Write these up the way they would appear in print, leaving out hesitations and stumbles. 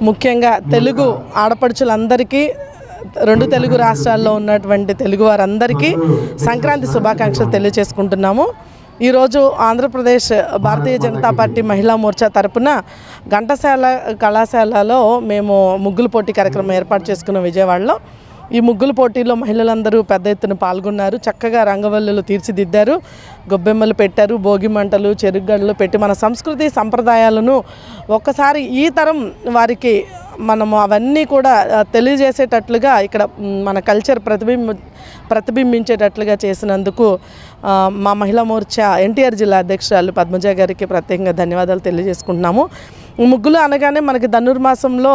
ముఖ్యంగా తెలుగు ఆడపడుచులందరికీ, రెండు తెలుగు రాష్ట్రాల్లో ఉన్నటువంటి తెలుగు వారందరికీ సంక్రాంతి శుభాకాంక్షలు తెలియజేసుకుంటున్నాము. ఈరోజు ఆంధ్రప్రదేశ్ భారతీయ జనతా పార్టీ మహిళా మోర్చా తరపున ఘంటసాల కళాశాలలో మేము ముగ్గుల పోటీ కార్యక్రమం ఏర్పాటు చేసుకున్న విజయవాడలో. ఈ ముగ్గుల పోటీలో మహిళలందరూ పెద్ద ఎత్తున పాల్గొన్నారు. చక్కగా రంగవల్లులు తీర్చిదిద్దారు, గొబ్బెమ్మలు పెట్టారు, భోగి మంటలు, చెరుగడ్డలు పెట్టి మన సంస్కృతి సంప్రదాయాలను ఒక్కసారి ఈ తరం వారికి మనము అవన్నీ కూడా తెలియజేసేటట్లుగా ఇక్కడ మన కల్చర్ ప్రతిబింబించేటట్లుగా చేసినందుకు మా మహిళా మోర్చా ఎన్టీఆర్ జిల్లా అధ్యక్షురాలు పద్మజ గారికి ప్రత్యేకంగా ధన్యవాదాలు తెలియజేసుకుంటున్నాము. ముగ్గులు అనగానే మనకి ధనుర్మాసంలో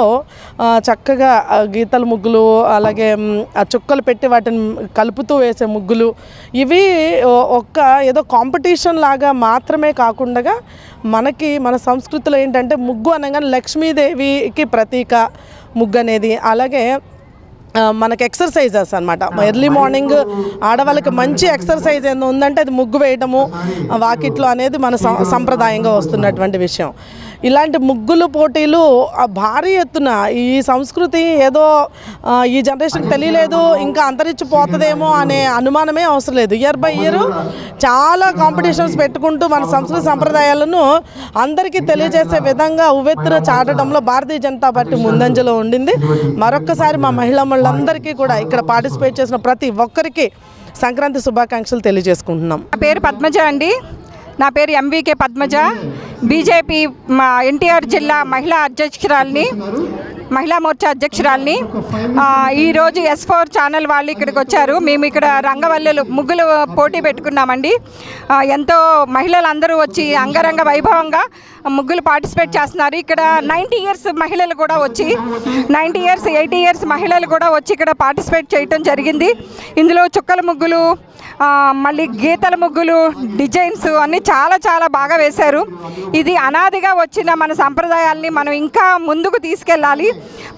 చక్కగా గీతల ముగ్గులు, అలాగే చుక్కలు పెట్టి వాటిని కలుపుతూ వేసే ముగ్గులు, ఇవి ఒక్క ఏదో కాంపిటీషన్ లాగా మాత్రమే కాకుండా మనకి మన సంస్కృతిలో ఏంటంటే ముగ్గు అనగానే లక్ష్మీదేవికి ప్రతీక ముగ్గు అనేది. అలాగే మనకి ఎక్సర్సైజెస్ అనమాట. ఎర్లీ మార్నింగ్ ఆడవాళ్ళకి మంచి ఎక్సర్సైజ్ ఏదో ఉందంటే అది ముగ్గు వేయడము వాకిట్లో అనేది మన సంప్రదాయంగా వస్తున్నటువంటి విషయం. ఇలాంటి ముగ్గులు పోటీలు భారీ ఎత్తున ఈ సంస్కృతి ఏదో ఈ జనరేషన్ తెలియలేదు, ఇంకా అంతరించిపోతుందేమో అనే అనుమానమే అవసరం లేదు. ఇయర్ బై ఇయర్ చాలా కాంపిటీషన్స్ పెట్టుకుంటూ మన సంస్కృతి సంప్రదాయాలను అందరికీ తెలియజేసే విధంగా ఉవ్వెత్తున చాటడంలో భారతీయ జనతా పార్టీ ముందంజలో ఉండింది. మరొక్కసారి మా మహిళలందరికీ కూడా ఇక్కడ పార్టిసిపేట్ చేసిన ప్రతి ఒక్కరికి సంక్రాంతి శుభాకాంక్షలు తెలియజేసుకుంటున్నాం. నా పేరు పద్మజ అండి. నా పేరు ఎంవికే పద్మజ. బీజేపీ ఎన్టీఆర్ జిల్లా మహిళా మోర్చా అధ్యక్షురాలిని. ఈరోజు S4 ఛానల్ వాళ్ళు ఇక్కడికి వచ్చారు. మేము ఇక్కడ రంగవల్లులు ముగ్గులు పోటీ పెట్టుకున్నామండి. ఎంతో మహిళలందరూ వచ్చి అంగరంగ వైభవంగా ముగ్గులు పార్టిసిపేట్ చేస్తున్నారు. ఇక్కడ 90 ఇయర్స్ మహిళలు కూడా వచ్చి 90 ఇయర్స్ 80 ఇయర్స్ మహిళలు కూడా వచ్చి ఇక్కడ పార్టిసిపేట్ చేయటం జరిగింది. ఇందులో చుక్కల ముగ్గులు, మళ్ళీ గీతల ముగ్గులు, డిజైన్స్ అన్నీ చాలా చాలా బాగా వేశారు. ఇది అనాదిగా వచ్చిన మన సంప్రదాయాల్ని మనం ఇంకా ముందుకు తీసుకెళ్ళాలి.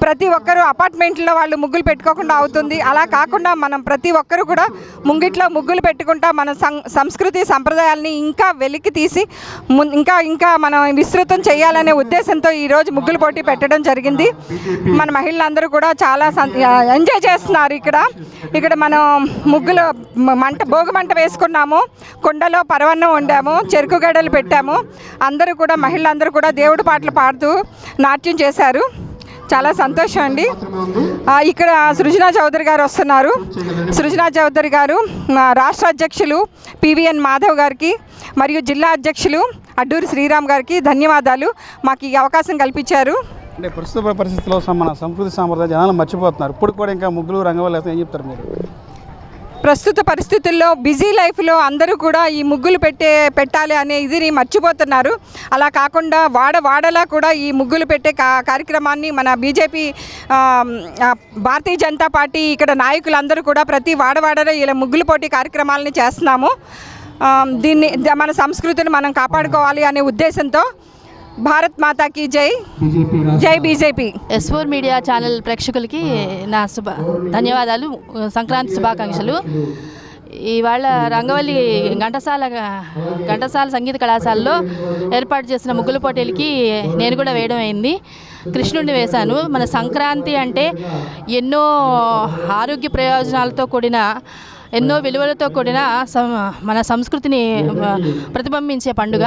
ప్రతి ఒక్కరూ అపార్ట్మెంట్లో వాళ్ళు ముగ్గులు పెట్టుకోకుండా అవుతుంది. అలా కాకుండా మనం ప్రతి ఒక్కరు కూడా ముంగిట్లో ముగ్గులు పెట్టుకుంటా మన సంస్కృతి సంప్రదాయాల్ని ఇంకా వెలికి తీసి ఇంకా మనం విస్తృతం చేయాలనే ఉద్దేశంతో ఈరోజు ముగ్గులు పోటీ పెట్టడం జరిగింది. మన మహిళలందరూ కూడా చాలా ఎంజాయ్ చేస్తున్నారు. ఇక్కడ మనం ముగ్గులు భోగి మంట వేసుకున్నాము, కుండలో పరవన్నం వండాము, చెరుకు గడలు పెట్టాము. మహిళలందరూ కూడా దేవుడి పాటలు పాడుతూ నాట్యం చేశారు. చాలా సంతోషం అండి. ఇక్కడ సృజనా చౌదరి గారు వస్తున్నారు. సృజనా చౌదరి గారు రాష్ట్ర అధ్యక్షులు PVN మాధవ్ గారికి మరియు జిల్లా అధ్యక్షులు అడ్డూరి శ్రీరామ్ గారికి ధన్యవాదాలు. మాకు ఈ అవకాశం కల్పించారు. అంటే ప్రస్తుత పరిస్థితుల్లో మన సంస్కృతి సాంప్రదాయ జనాలు మర్చిపోతున్నారు. ఇప్పుడు కూడా ఇంకా ముగ్గులు రంగవల్లి ఏం చెప్తారు మీరు? ప్రస్తుత పరిస్థితుల్లో బిజీ లైఫ్లో అందరూ కూడా ఈ ముగ్గులు పెట్టాలి అనే ఇదిని మర్చిపోతున్నారు. అలా కాకుండా వాడలా కూడా ఈ ముగ్గులు పెట్టే కార్యక్రమాన్ని మన బీజేపీ భారతీయ జనతా పార్టీ ఇక్కడ నాయకులందరూ కూడా ప్రతి వాడలో ఇలా ముగ్గులు పోటీ కార్యక్రమాలని చేస్తున్నాము. దీన్ని మన సంస్కృతిని మనం కాపాడుకోవాలి అనే ఉద్దేశంతో భారత్ మాతాకి జై, జై బీజేపీ. S4 మీడియా ఛానల్ ప్రేక్షకులకి నా ధన్యవాదాలు, సంక్రాంతి శుభాకాంక్షలు. ఇవాళ రంగవల్లి ఘంటసాల సంగీత కళాశాలలో ఏర్పాటు చేసిన ముగ్గుల పోటీలకి నేను కూడా వేయడం అయింది. కృష్ణుడిని వేశాను. మన సంక్రాంతి అంటే ఎన్నో ఆరోగ్య ప్రయోజనాలతో కూడిన, ఎన్నో విలువలతో కూడిన మన సంస్కృతిని ప్రతిబింబించే పండుగ.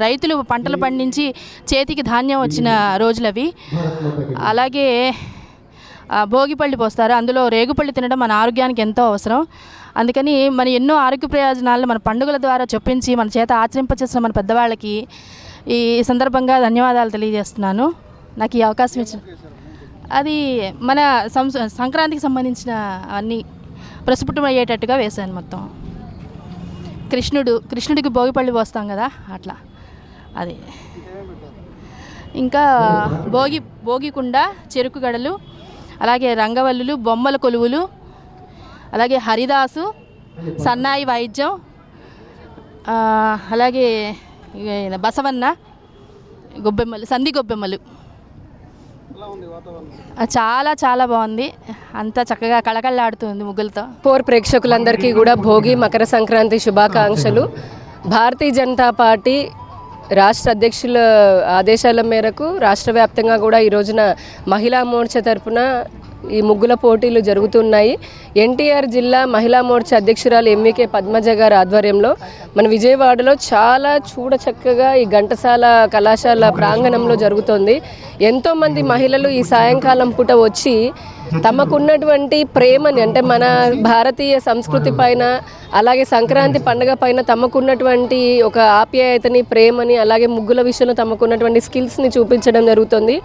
రైతులు పంటలు పండించి చేతికి ధాన్యం వచ్చిన రోజులవి. అలాగే భోగిపళ్ళు పోస్తారు. అందులో రేగుపళ్ళు తినడం మన ఆరోగ్యానికి ఎంతో అవసరం. అందుకని మన ఎన్నో ఆరోగ్య ప్రయోజనాలను మన పండుగల ద్వారా చొప్పించి మన చేత ఆచరింపచేసిన మన పెద్దవాళ్ళకి ఈ సందర్భంగా ధన్యవాదాలు తెలియజేస్తున్నాను. నాకు ఈ అవకాశం ఇచ్చిన అది మన సంక్రాంతికి సంబంధించిన అన్నీ ప్రస్ఫుటం అయ్యేటట్టుగా వేశాను. మొత్తం కృష్ణుడికి భోగిపళ్ళు పోస్తాం కదా, అట్లా అది. ఇంకా భోగికుండ, చెరుకు గడలు, అలాగే రంగవల్లులు, బొమ్మల కొలువులు, అలాగే హరిదాసు, సన్నాయి వాయిద్యం, అలాగే బసవన్న, గొబ్బెమ్మలు, సంధి గొబ్బెమ్మలు. చాలా చాలా బాగుంది. అంతా చక్కగా కళకళలాడుతుంది ముగ్గులతో. ప్రేక్షకులందరికీ కూడా భోగి, మకర సంక్రాంతి శుభాకాంక్షలు. భారతీయ జనతా పార్టీ రాష్ట్ర అధ్యక్షుల ఆదేశాల మేరకు రాష్ట్ర వ్యాప్తంగా కూడా ఈ రోజున మహిళా మోర్చా తరపున ఈ ముగ్గుల పోటీలు జరుగుతున్నాయి. ఎన్టీఆర్ జిల్లా మహిళా మోర్చా అధ్యక్షురాలు ఎంవికే పద్మజ గారి ఆధ్వర్యంలో మన విజయవాడలో చాలా చూడచక్కగా ఈ ఘంటసాల కళాశాల ప్రాంగణంలో జరుగుతోంది. ఎంతోమంది మహిళలు ఈ సాయంకాలం పూట వచ్చి తమకున్నటువంటి ప్రేమని, అంటే మన భారతీయ సంస్కృతి పైన, అలాగే సంక్రాంతి పండుగ పైన తమకున్నటువంటి ఒక ఆప్యాయతని, ప్రేమని, అలాగే ముగ్గుల విషయంలో తమకున్నటువంటి స్కిల్స్ని చూపించడం జరుగుతుంది.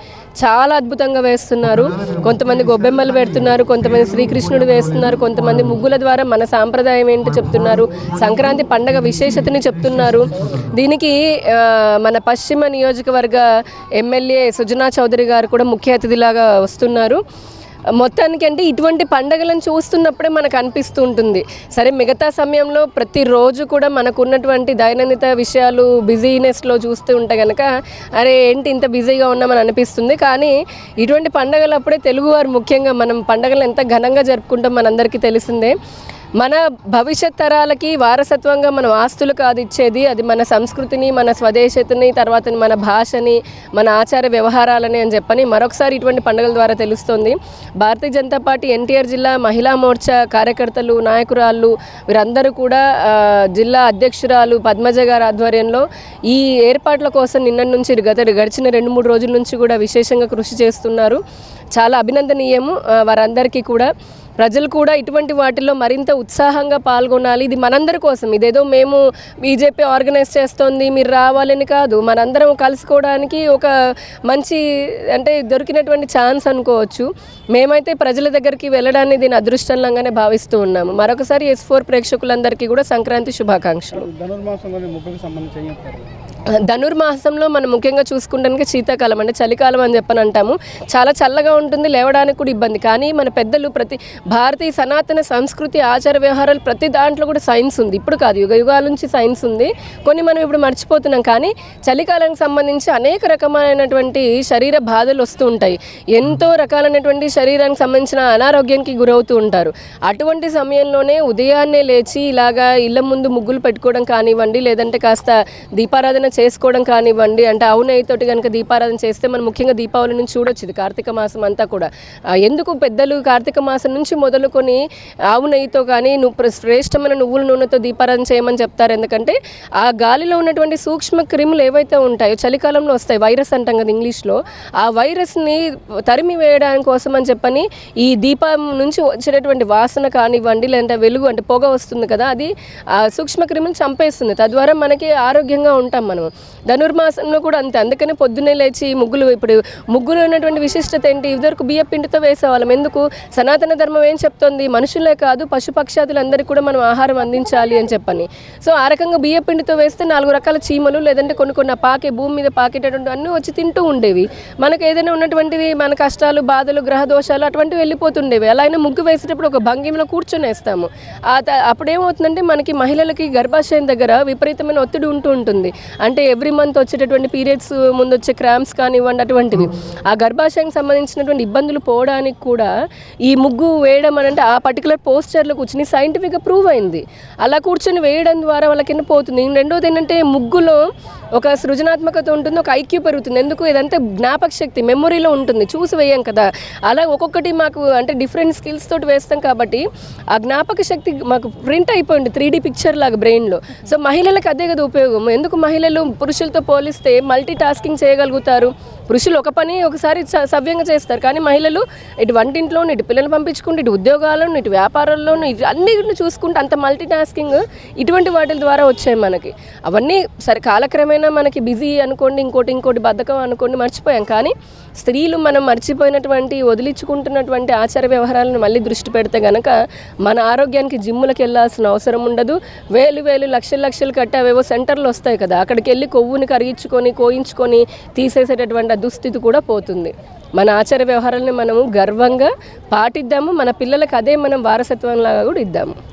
చాలా అద్భుతంగా వేస్తున్నారు. కొంతమంది గొబ్బెమ్మలు పెడుతున్నారు, కొంతమంది శ్రీకృష్ణుడు వేస్తున్నారు, కొంతమంది ముగ్గుల ద్వారా మన సాంప్రదాయం ఏంటో చెప్తున్నారు, సంక్రాంతి పండుగ విశేషతని చెప్తున్నారు. దీనికి మన పశ్చిమ నియోజకవర్గ ఎమ్మెల్యే సుజనా చౌదరి గారు కూడా ముఖ్య అతిథిలాగా వస్తున్నారు. మొత్తానికి అంటే ఇటువంటి పండగలను చూస్తున్నప్పుడే మనకు అనిపిస్తూ ఉంటుంది, సరే మిగతా సమయంలో ప్రతిరోజు కూడా మనకు ఉన్నటువంటి దైనందిత విషయాలు బిజీనెస్లో చూస్తూ ఉంటే కనుక అరే ఏంటి ఇంత బిజీగా ఉన్నామని అనిపిస్తుంది. కానీ ఇటువంటి పండగలప్పుడే తెలుగువారు ముఖ్యంగా మనం పండగలు ఎంత ఘనంగా జరుపుకుంటాం మనందరికీ తెలిసిందే. మన భవిష్యత్ తరాలకి వారసత్వంగా మనం ఆస్తులు కాదు ఇచ్చేది, అది మన సంస్కృతిని, మన స్వదేశతని, తర్వాత మన భాషని, మన ఆచార వ్యవహారాలని అని చెప్పని మరొకసారి ఇటువంటి పండుగల ద్వారా తెలుస్తుంది. భారతీయ జనతా పార్టీ ఎన్టీఆర్ జిల్లా మహిళా మోర్చా కార్యకర్తలు, నాయకురాళ్ళు వీరందరూ కూడా జిల్లా అధ్యక్షురాలు పద్మజ గారి ఆధ్వర్యంలో ఈ ఏర్పాట్ల కోసం నిన్న నుంచి గడిచిన 2-3 రోజుల నుంచి కూడా విశేషంగా కృషి చేస్తున్నారు. చాలా అభినందనీయము. వారందరికీ కూడా ప్రజలు కూడా ఇటువంటి వాటిల్లో మరింత ఉత్సాహంగా పాల్గొనాలి. ఇది మనందరి కోసం, ఇదేదో మేము బీజేపీ ఆర్గనైజ్ చేస్తోంది మీరు రావాలని కాదు, మనందరం కలుసుకోవడానికి ఒక మంచి అంటే దొరికినటువంటి ఛాన్స్ అనుకోవచ్చు. మేమైతే ప్రజల దగ్గరికి వెళ్ళడాన్ని దీని అదృష్టంగానే భావిస్తూ ఉన్నాము. మరొకసారి S4 ప్రేక్షకులందరికీ కూడా సంక్రాంతి శుభాకాంక్షలు. ధనుర్మాసంలో మనం ముఖ్యంగా చూసుకుంటానికి శీతాకాలం అంటే చలికాలం అని చెప్పని అంటాము. చాలా చల్లగా ఉంటుంది, లేవడానికి కూడా ఇబ్బంది. కానీ మన పెద్దలు భారతీయ సనాతన సంస్కృతి, ఆచార వ్యవహారాలు ప్రతి దాంట్లో కూడా సైన్స్ ఉంది. ఇప్పుడు కాదు, యుగాల నుంచి సైన్స్ ఉంది. కొన్ని మనం ఇప్పుడు మర్చిపోతున్నాం. కానీ చలికాలానికి సంబంధించి అనేక రకమైనటువంటి శరీర బాధలు వస్తూ ఉంటాయి. ఎంతో రకాలైనటువంటి శరీరానికి సంబంధించిన అనారోగ్యానికి గురవుతూ ఉంటారు. అటువంటి సమయంలోనే ఉదయాన్నే లేచి ఇలాగా ఇళ్ళ ముందు ముగ్గులు పెట్టుకోవడం కానివ్వండి, లేదంటే కాస్త దీపారాధన చేసుకోవడం కానివ్వండి, అంటే ఆవు నెయ్యితోటి కనుక దీపారాధన చేస్తే మనం ముఖ్యంగా దీపావళి నుంచి చూడొచ్చు. ఇది కార్తీక మాసం అంతా కూడా ఎందుకు పెద్దలు కార్తీక మాసం నుంచి మొదలుకొని ఆవు నెయ్యితో కానీ శ్రేష్టమైన నువ్వుల నూనెతో దీపారాధన చేయమని చెప్తారు. ఎందుకంటే ఆ గాలిలో ఉన్నటువంటి సూక్ష్మ క్రిములు ఏవైతే ఉంటాయో చలికాలంలో వస్తాయి, వైరస్ అంటాం కదా ఇంగ్లీష్లో, ఆ వైరస్ని తరిమి వేయడానికి కోసం అని చెప్పని ఈ దీపం నుంచి వచ్చేటటువంటి వాసన కానివ్వండి, లేదంటే వెలుగు అంటే పొగ వస్తుంది కదా, అది ఆ సూక్ష్మ క్రిములు చంపేస్తుంది. తద్వారా మనకి ఆరోగ్యంగా ఉంటాం మనం. ధనుర్మాసంలో కూడా అంతే. అందుకనే పొద్దున్నే లేచి ఇప్పుడు ముగ్గులు ఉన్నటువంటి విశిష్టత ఏంటి, ఇదివరకు బియ్య పిండితో వేసేవాళ్ళం. ఎందుకు? సనాతన ధర్మం ఏం చెప్తోంది, మనుషులే కాదు పశుపక్షాదులందరికీ కూడా మనం ఆహారం అందించాలి అని చెప్పని. సో ఆ రకంగా బియ్య పిండితో వేస్తే 4 రకాల చీమలు, లేదంటే కొన్ని భూమి మీద పాకేటటువంటి అన్నీ వచ్చి తింటూ ఉండేవి. మనకు ఏదైనా ఉన్నటువంటివి మన కష్టాలు, బాధలు, గ్రహ దోషాలు అటువంటివి వెళ్ళిపోతుండేవి. అలా అయినా ముగ్గు వేసేటప్పుడు ఒక భంగిమలో కూర్చొని వేస్తాము. అప్పుడేమవుతుందంటే మనకి మహిళలకి గర్భాశయం దగ్గర విపరీతమైన ఒత్తిడి ఉంటుంది. అంటే ఎవ్రీ మంత్ వచ్చేటటువంటి పీరియడ్స్ ముందు వచ్చే క్రాంప్స్ కానివ్వండి, అటువంటివి ఆ గర్భాశయానికి సంబంధించినటువంటి ఇబ్బందులు పోవడానికి కూడా ఈ ముగ్గు వేయడం అని అంటే ఆ పర్టికులర్ పోస్చర్లో కూర్చుని సైంటిఫిక్గా ప్రూవ్ అయింది. అలా కూర్చొని వేయడం ద్వారా వాళ్ళకి పోతుంది. రెండోది ఏంటంటే ముగ్గులో ఒక సృజనాత్మకత ఉంటుంది, ఒక ఐక్యూ పెరుగుతుంది. ఎందుకు? ఇదంతా జ్ఞాపక శక్తి, మెమొరీలో ఉంటుంది, చూసి వేయం కదా. అలా ఒక్కొక్కటి మాకు అంటే డిఫరెంట్ స్కిల్స్ తోటి వేస్తాం కాబట్టి ఆ జ్ఞాపక శక్తి మాకు ప్రింట్ అయిపోయింది 3D పిక్చర్ లాగా బ్రెయిన్లో. సో మహిళలకు అదే కదా ఉపయోగం. ఎందుకు మహిళలు పురుషులతో పోలిస్తే మల్టీ టాస్కింగ్ చేయగలుగుతారు. పురుషులు ఒక పని ఒకసారి సవ్యంగా చేస్తారు, కానీ మహిళలు ఇటు వంటింట్లోను, ఇటు పిల్లలు పంపించుకుంటూ, ఇటు ఉద్యోగాలను, ఇటు వ్యాపారాల్లోనూ, ఇటు అన్నిటిని చూసుకుంటూ అంత మల్టీ టాస్కింగ్ ఇటువంటి వాటి ద్వారా వచ్చాయి మనకి. అవన్నీ సరే కాలక్రమేణా మనకి బిజీ అనుకోండి, ఇంకోటి బద్ధకం అనుకోండి, మర్చిపోయాం. కానీ స్త్రీలు మనం మర్చిపోయినటువంటి, వదిలించుకుంటున్నటువంటి ఆచార వ్యవహారాలను మళ్ళీ దృష్టి పెడితే కనుక మన ఆరోగ్యానికి జిమ్ములకు వెళ్ళాల్సిన అవసరం ఉండదు. వేలు లక్షలు కట్టి అవేవో సెంటర్లు వస్తాయి కదా, అక్కడికి వెళ్ళి కొవ్వుని కరిగించుకొని కోయించుకొని తీసేసేటటువంటి దుస్థితి కూడా పోతుంది. మన ఆచార వ్యవహారాలను మనము గర్వంగా పాటిద్దాము, మన పిల్లలకు అదే మనం వారసత్వంలాగా కూడా ఇద్దాము.